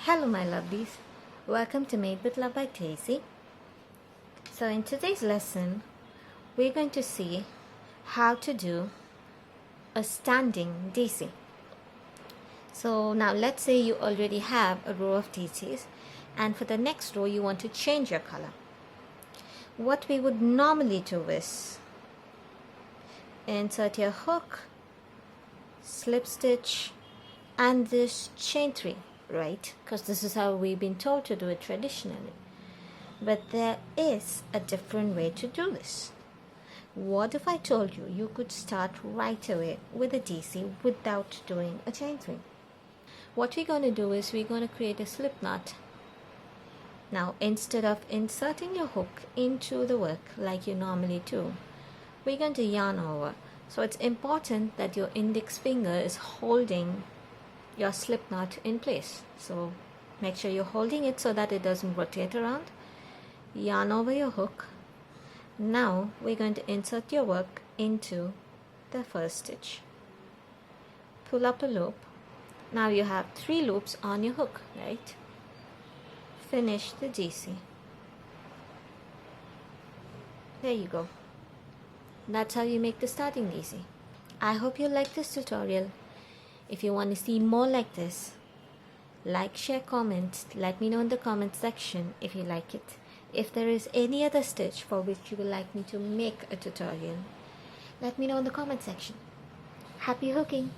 Hello my lovelies, welcome to Made with Love by Daisy. So in today's lesson we're going to see how to do a standing daisy. So now let's say you already have a row of daisies and for the next row you want to change your color. What we would normally do is insert your hook, slip stitch and this chain 3, right? Because this is how we've been told to do it traditionally. But there is a different way to do this. What if I told you you could start right away with a daisy without doing a chain 3? What we're going to do is we're going to create a slip knot. Now instead of inserting your hook into the work like you normally do, we're going to yarn over. So it's important that your index finger is holding your slip knot in place. So make sure you're holding it so that it doesn't rotate around. Yarn over your hook. Now we're going to insert your work into the first stitch. Pull up a loop. Now you have 3 loops on your hook, right? Finish the daisy. There you go. That's how you make the starting daisy. I hope you like this tutorial. If you want to see more like this, like, share, comment. Let me know in the comment section if you like it. If there is any other stitch for which you would like me to make a tutorial, let me know in the comment section. Happy hooking!